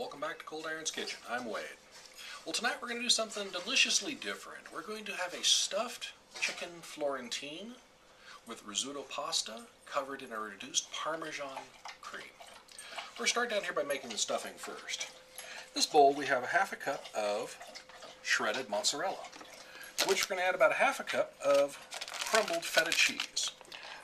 Welcome back to Cold Iron's Kitchen. I'm Wade. Well, tonight we're going to do something deliciously different. We're going to have a stuffed chicken Florentine with risotto pasta covered in a reduced Parmesan cream. We're going to start down here by making the stuffing first. In this bowl we have a half a cup of shredded mozzarella, to which we're going to add about a half a cup of crumbled feta cheese.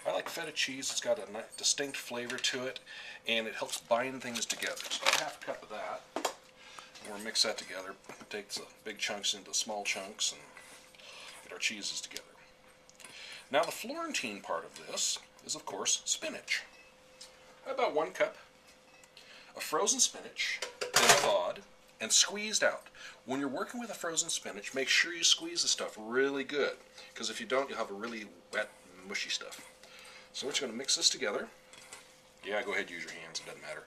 I like feta cheese. It's got a nice, distinct flavor to it, and it helps bind things together. So half a cup of that. And we'll mix that together. Take the big chunks into small chunks and get our cheeses together. Now the Florentine part of this is, of course, spinach. About 1 cup of frozen spinach, then thawed and squeezed out. When you're working with a frozen spinach, make sure you squeeze the stuff really good, because if you don't, you'll have a really wet, mushy stuff. So we're just going to mix this together. Yeah, go ahead, use your hands, it doesn't matter.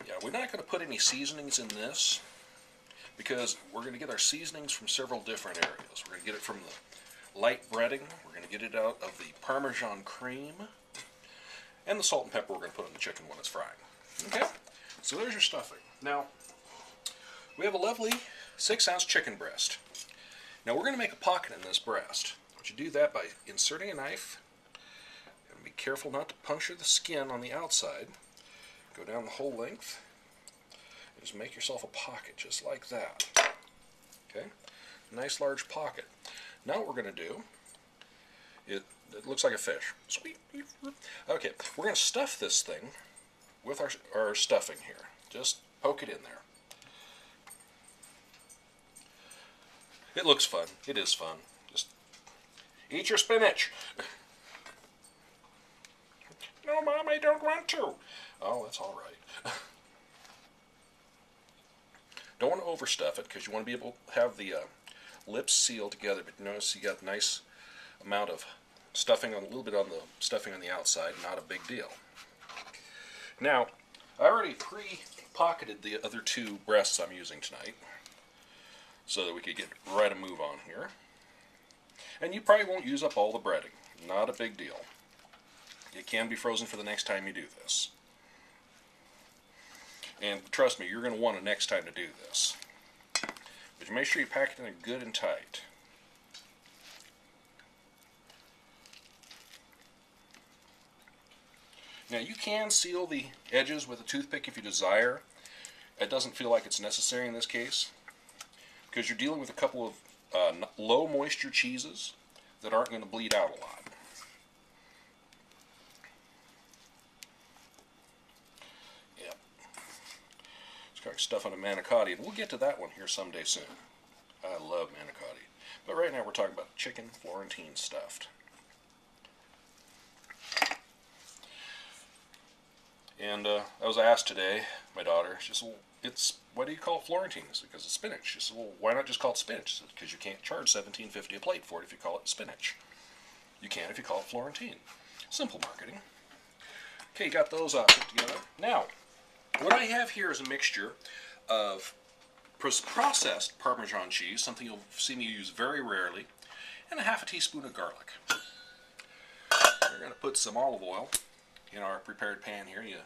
Yeah, we're not going to put any seasonings in this because we're going to get our seasonings from several different areas. We're going to get it from the light breading, we're going to get it out of the Parmesan cream, and the salt and pepper we're going to put on the chicken when it's frying. Okay, so there's your stuffing. Now, we have a lovely 6-ounce chicken breast. Now we're going to make a pocket in this breast. But you do that by inserting a knife, and be careful not to puncture the skin on the outside. Go down the whole length, and just make yourself a pocket just like that. Okay, nice large pocket. Now what we're going to do, it looks like a fish. Sweet. Okay, we're going to stuff this thing with our stuffing here. Just poke it in there. It looks fun. It is fun. Just eat your spinach. No, Mom, I don't want to. Oh, that's all right. Don't want to overstuff it because you want to be able to have the lips sealed together. But notice you got a nice amount of stuffing on a little bit on the stuffing on the outside. Not a big deal. Now, I already pre-pocketed the other 2 breasts I'm using tonight, so that we could get right a move on here. And you probably won't use up all the breading. Not a big deal. It can be frozen for the next time you do this. And trust me, you're going to want it next time to do this. But you make sure you pack it in there good and tight. Now you can seal the edges with a toothpick if you desire. It doesn't feel like it's necessary in this case, because you're dealing with a couple of low moisture cheeses that aren't going to bleed out a lot. Yep. It's kind of stuff on a manicotti, and we'll get to that one here someday soon. I love manicotti. But right now we're talking about chicken Florentine stuffed. And I was asked today, my daughter, she said, well, why do you call it Florentine? I said, because it's spinach. She said, well, why not just call it spinach? I said, because you can't charge $17.50 a plate for it if you call it spinach. You can if you call it Florentine. Simple marketing. Okay, you got those put together. Now, what I have here is a mixture of processed Parmesan cheese, something you'll see me use very rarely, and a half a teaspoon of garlic. We're going to put some olive oil in our prepared pan here. You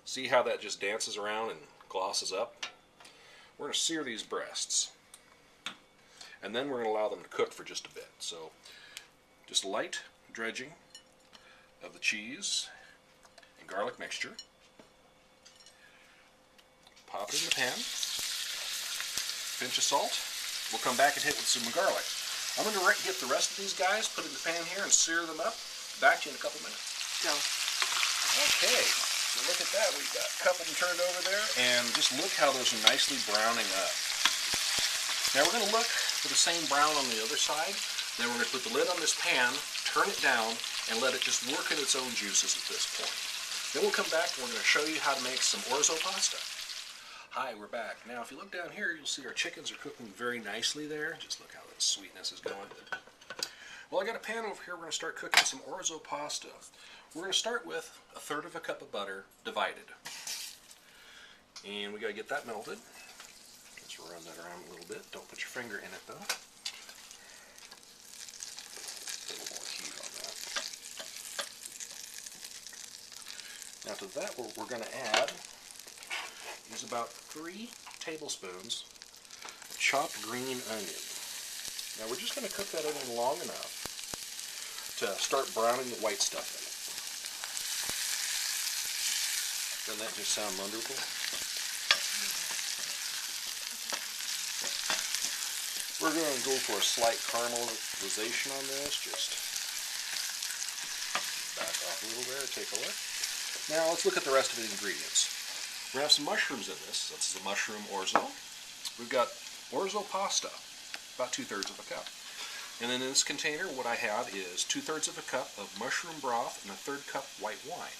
see how that just dances around and glosses up? We're going to sear these breasts, and then we're going to allow them to cook for just a bit. So just light dredging of the cheese and garlic mixture. Pop it in the pan. Pinch of salt. We'll come back and hit with some garlic. I'm going to get the rest of these guys, put in the pan here, and sear them up. Back to you in a couple minutes. Go. Okay, so look at that. We've got a couple of them turned over there, and just look how those are nicely browning up. Now we're going to look for the same brown on the other side. Then we're going to put the lid on this pan, turn it down, and let it just work in its own juices at this point. Then we'll come back and we're going to show you how to make some orzo pasta. Hi, we're back. Now if you look down here, you'll see our chickens are cooking very nicely there. Just look how that sweetness is going. Well, I got a pan over here. We're going to start cooking some orzo pasta. We're going to start with 1/3 cup of butter divided. And we got to get that melted. Let's run that around a little bit. Don't put your finger in it though. Now to that we're going to add is about 3 tablespoons of chopped green onion. Now we're just going to cook that onion long enough to start browning the white stuff in it. Doesn't that just sound wonderful? We're going to go for a slight caramelization on this. Just back off a little there, take a look. Now let's look at the rest of the ingredients. We're going to have some mushrooms in this. This is a mushroom orzo. We've got orzo pasta, about 2/3 of a cup. And then in this container, what I have is 2/3 of a cup of mushroom broth and a 1/3 cup white wine.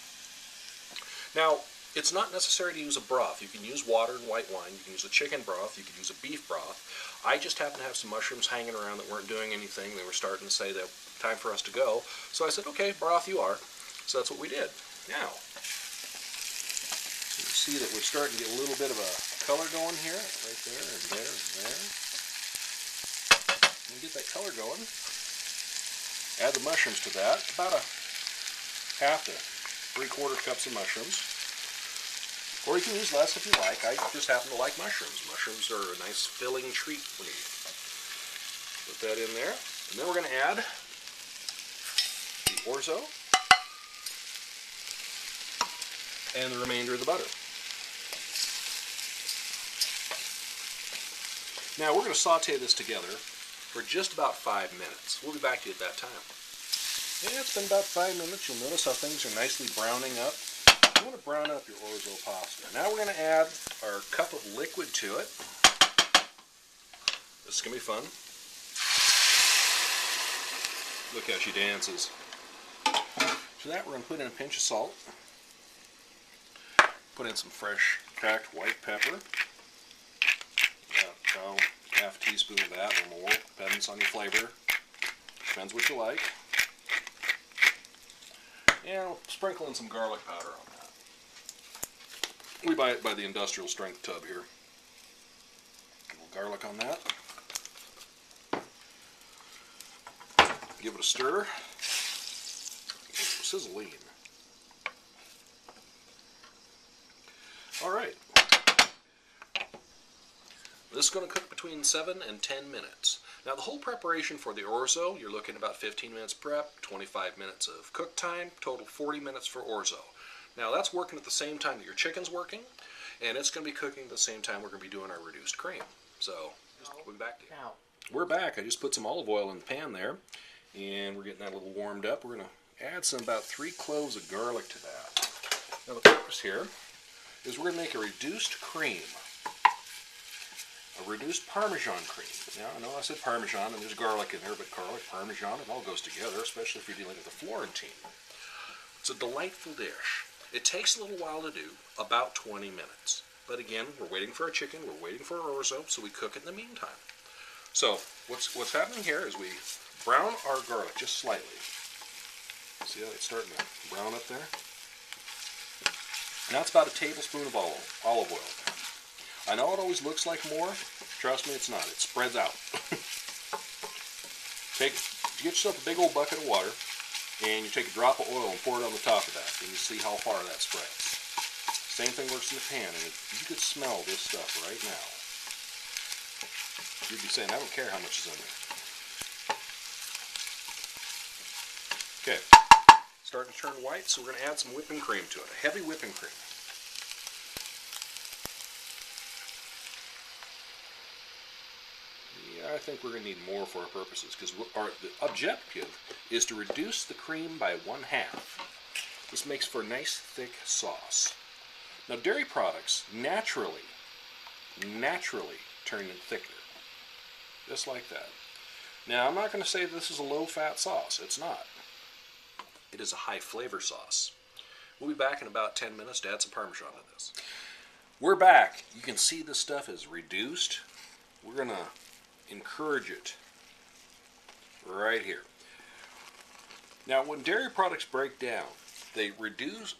Now, it's not necessary to use a broth. You can use water and white wine. You can use a chicken broth. You can use a beef broth. I just happened to have some mushrooms hanging around that weren't doing anything. They were starting to say that time for us to go. So I said, okay, broth you are. So that's what we did. Now, you can see that we're starting to get a little bit of a color going here, right there and there and there. When we get that color going, add the mushrooms to that. About a 1/2 to 3/4 cups of mushrooms. Or you can use less if you like. I just happen to like mushrooms. Mushrooms are a nice filling treat for me. Put that in there. And then we're going to add the orzo and the remainder of the butter. Now we're going to saute this together for just about 5 minutes. We'll be back to you at that time. Yeah, it's been about 5 minutes. You'll notice how things are nicely browning up. You want to brown up your orzo pasta. Now we're going to add our cup of liquid to it. This is going to be fun. Look how she dances. To that we're going to put in a pinch of salt. Put in some fresh cracked white pepper. About 1/2 teaspoon of that or more. Depends on your flavor. Depends what you like. And we'll sprinkle in some garlic powder on that. We buy it by the industrial strength tub here. A little garlic on that. Give it a stir. Sizzling. Alright. This is going to cook between 7 and 10 minutes. Now the whole preparation for the orzo, you're looking about 15 minutes prep, 25 minutes of cook time, total 40 minutes for orzo. Now that's working at the same time that your chicken's working, and it's going to be cooking at the same time we're going to be doing our reduced cream. So, we'll be back to you. We're back. I just put some olive oil in the pan there, and we're getting that a little warmed up. We're going to add about 3 cloves of garlic to that. Now the purpose here is we're going to make a reduced cream. A reduced Parmesan cream. Now, I know I said Parmesan, and there's garlic in there, but garlic, Parmesan, it all goes together, especially if you're dealing with a Florentine. It's a delightful dish. It takes a little while to do, about 20 minutes. But again, we're waiting for our chicken, we're waiting for our orzo, so we cook it in the meantime. So, what's happening here is we brown our garlic just slightly. See how it's starting to brown up there? Now it's about a tablespoon of olive oil. I know it always looks like more. Trust me, it's not. It spreads out. Get yourself a big old bucket of water, and you take a drop of oil and pour it on the top of that, and you see how far that spreads. Same thing works in the pan, and you could smell this stuff right now. You'd be saying, I don't care how much is in there. Okay, starting to turn white, so we're going to add some whipping cream to it, a heavy whipping cream. I think we're going to need more for our purposes, because the objective is to reduce the cream by 1/2. This makes for a nice thick sauce. Now dairy products naturally turn in thicker, just like that. Now I'm not going to say this is a low-fat sauce. It's not. It is a high-flavor sauce. We'll be back in about 10 minutes to add some Parmesan to this. We're back. You can see this stuff is reduced. We're going to encourage it right here. Now when dairy products break down, they lose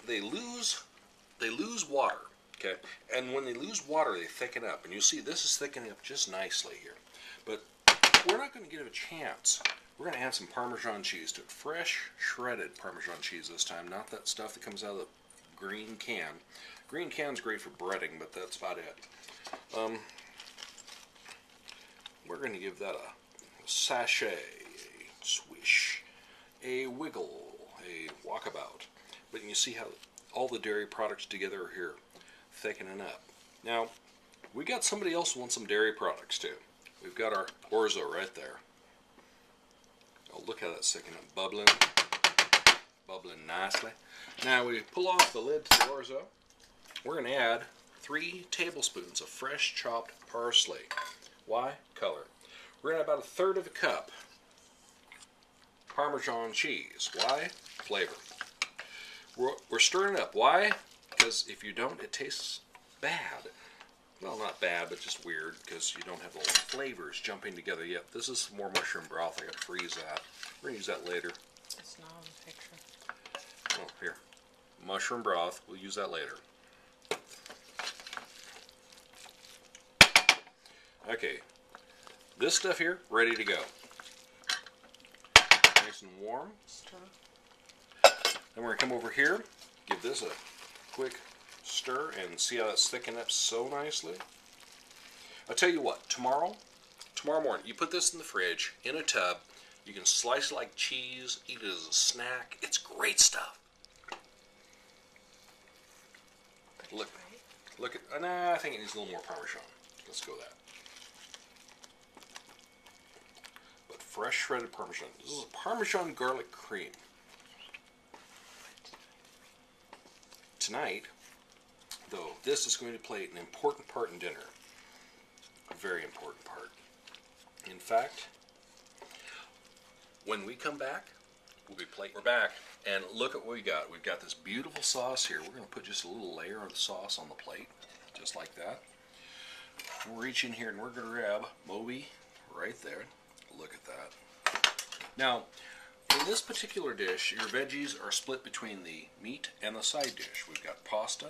water, okay? And when they lose water, they thicken up. And you see this is thickening up just nicely here. But we're not going to give it a chance. We're going to add some Parmesan cheese to it. Fresh, shredded Parmesan cheese this time, not that stuff that comes out of the green can. Green can's great for breading, but that's about it. We're going to give that a sachet, a swish, a wiggle, a walkabout. But you see how all the dairy products together are here, thickening up. Now, we got somebody else who wants some dairy products too. We've got our orzo right there. Oh, look how that's thickening up, bubbling nicely. Now we pull off the lid to the orzo. We're going to add 3 tablespoons of fresh chopped parsley. Why? Color. We're going to add about 1/3 of a cup Parmesan cheese. Why? Flavor. We're stirring it up. Why? Because if you don't, it tastes bad. Well, not bad, but just weird because you don't have the flavors jumping together yet. This is more mushroom broth. I got to freeze that. We're going to use that later. It's not on the picture. Oh, here. Mushroom broth. We'll use that later. Okay. This stuff here, ready to go. Nice and warm. Stir. Then we're going to come over here, give this a quick stir, and see how that's thickened up so nicely. I'll tell you what, tomorrow morning, you put this in the fridge, in a tub, you can slice it like cheese, eat it as a snack. It's great stuff. Look at, nah, I think it needs a little more Parmesan. Let's go with that. But fresh shredded Parmesan. This is a Parmesan garlic cream. Tonight, though, this is going to play an important part in dinner. A very important part. In fact, when we come back, we'll be plating. We're back, and look at what we got. We've got this beautiful sauce here. We're going to put just a little layer of the sauce on the plate, just like that. We'll reach in here and we're going to grab Moby right there. Look at that. Now, in this particular dish, your veggies are split between the meat and the side dish. We've got pasta,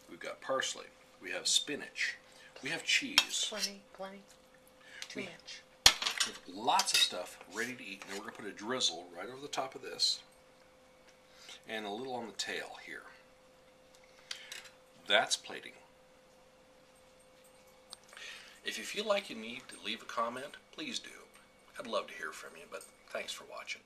we've got parsley, we have spinach, we have cheese. Plenty. Too much. We have lots of stuff ready to eat. Now we're going to put a drizzle right over the top of this and a little on the tail here. That's plating. If you feel like you need to leave a comment, please do. I'd love to hear from you, but thanks for watching.